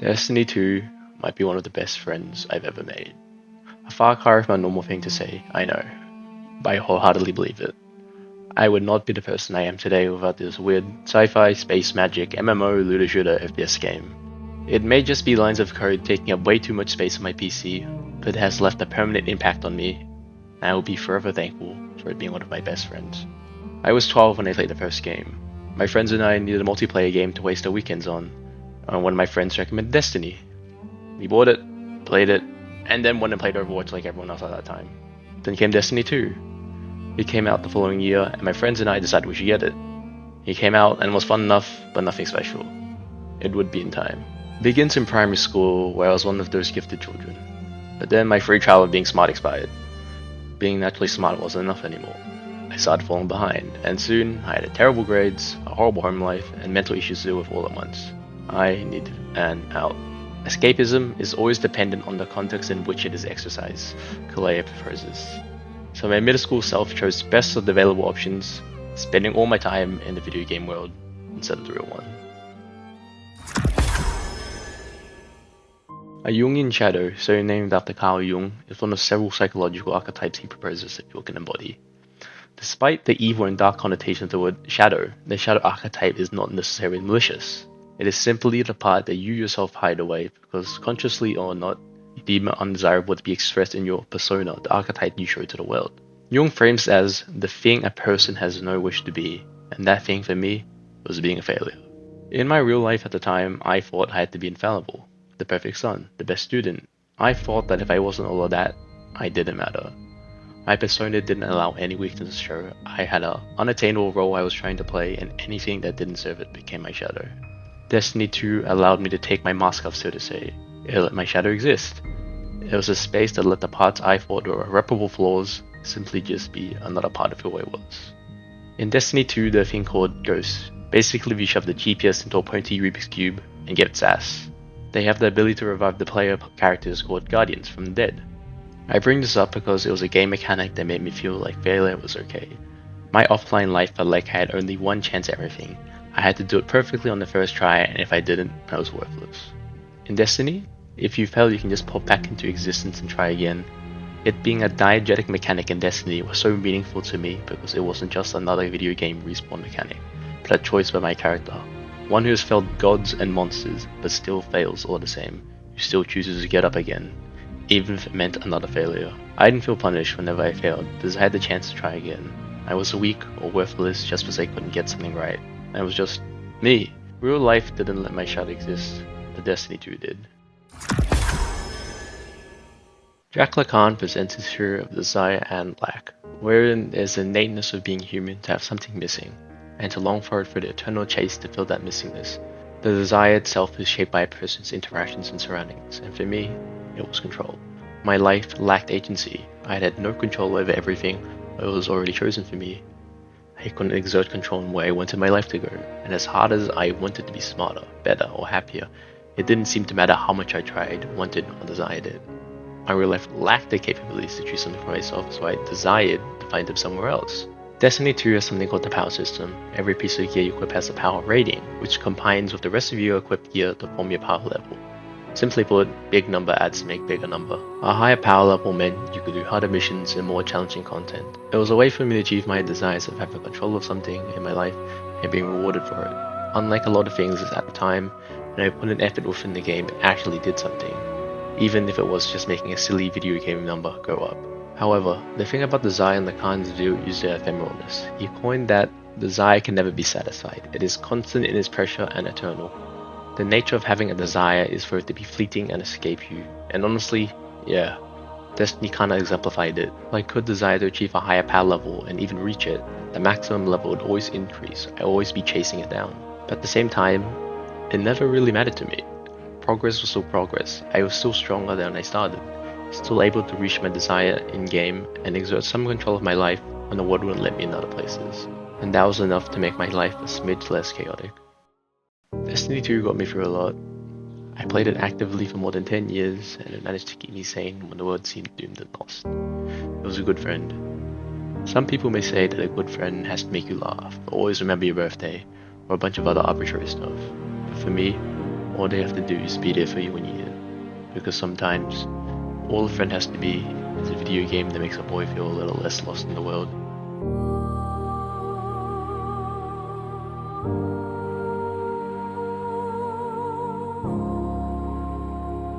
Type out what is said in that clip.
Destiny 2 might be one of the best friends I've ever made. A far cry from a normal thing to say, I know, but I wholeheartedly believe it. I would not be the person I am today without this weird sci-fi, space magic, MMO, looter shooter, FPS game. It may just be lines of code taking up way too much space on my PC, but it has left a permanent impact on me, and I will be forever thankful for it being one of my best friends. I was 12 when I played the first game. My friends and I needed a multiplayer game to waste our weekends on, and one of my friends recommended Destiny. We bought it, played it, and then went and played Overwatch like everyone else at that time. Then came Destiny 2. It came out the following year, and my friends and I decided we should get it. It came out and was fun enough, but nothing special. It would be in time. It begins in primary school, where I was one of those gifted children. But then my free trial of being smart expired. Being naturally smart wasn't enough anymore. I started falling behind, and soon I had terrible grades, a horrible home life, and mental issues to deal with all at once. I needed an out. Escapism is always dependent on the context in which it is exercised, Kalea proposes. So my middle school self chose the best of the available options, spending all my time in the video game world instead of the real one. A Jungian shadow, so named after Carl Jung, is one of several psychological archetypes he proposes that people can embody. Despite the evil and dark connotation of the word shadow, the shadow archetype is not necessarily malicious. It is simply the part that you yourself hide away because, consciously or not, you deem it undesirable to be expressed in your persona, the archetype you show to the world. Jung frames it as the thing a person has no wish to be, and that thing for me was being a failure. In my real life at the time, I thought I had to be infallible, the perfect son, the best student. I thought that if I wasn't all of that, I didn't matter. My persona didn't allow any weakness to show. I had an unattainable role I was trying to play, and anything that didn't serve it became my shadow. Destiny 2 allowed me to take my mask off, so to say. It let my shadow exist. It was a space that let the parts I thought were irreparable flaws simply just be another part of who I was. In Destiny 2, there's a thing called Ghosts. Basically, we shove the GPS into a pointy Rubik's Cube and get its ass. They have the ability to revive the player characters called Guardians from the dead. I bring this up because it was a game mechanic that made me feel like failure was okay. My offline life felt like I had only one chance at everything. I had to do it perfectly on the first try, and if I didn't, I was worthless. In Destiny, if you fail, you can just pop back into existence and try again. It being a diegetic mechanic in Destiny was so meaningful to me because it wasn't just another video game respawn mechanic, but a choice by my character. One who has failed gods and monsters, but still fails all the same, who still chooses to get up again, even if it meant another failure. I didn't feel punished whenever I failed, because I had the chance to try again. I was weak or worthless just because I couldn't get something right. I was just me. Real life didn't let my shadow exist, but Destiny 2 did. Jack Lacan presents his theory of desire and lack, wherein there's the innateness of being human to have something missing, and to long for it for the eternal chase to fill that missingness. The desire itself is shaped by a person's interactions and surroundings, and for me, it was control. My life lacked agency. I had no control over everything, it was already chosen for me. I couldn't exert control on where I wanted my life to go, and as hard as I wanted to be smarter, better, or happier, it didn't seem to matter how much I tried, wanted, or desired it. My real life lacked the capabilities to choose something for myself, so I desired to find them somewhere else. Destiny 2 has something called the power system. Every piece of gear you equip has a power rating, which combines with the rest of your equipped gear to form your power level. Simply put, big number adds make bigger number. A higher power level meant you could do harder missions and more challenging content. It was a way for me to achieve my desires of having control of something in my life and being rewarded for it. Unlike a lot of things at the time, when I put an effort within the game, it actually did something, even if it was just making a silly video game number go up. However, the thing about desire and Lacan's view is their ephemeralness. He coined that desire can never be satisfied. It is constant in its pressure and eternal. The nature of having a desire is for it to be fleeting and escape you. And honestly, yeah, Destiny kinda exemplified it. Like, could desire to achieve a higher power level and even reach it, the maximum level would always increase. I'd always be chasing it down. But at the same time, it never really mattered to me. Progress was still progress. I was still stronger than I started, still able to reach my desire in-game and exert some control of my life when the world wouldn't let me in other places. And that was enough to make my life a smidge less chaotic. Destiny 2 got me through a lot. I played it actively for more than 10 years, and it managed to keep me sane when the world seemed doomed and lost. It was a good friend. Some people may say that a good friend has to make you laugh, or always remember your birthday, or a bunch of other arbitrary stuff. But for me, all they have to do is be there for you when you need it. Because sometimes all a friend has to be is a video game that makes a boy feel a little less lost in the world.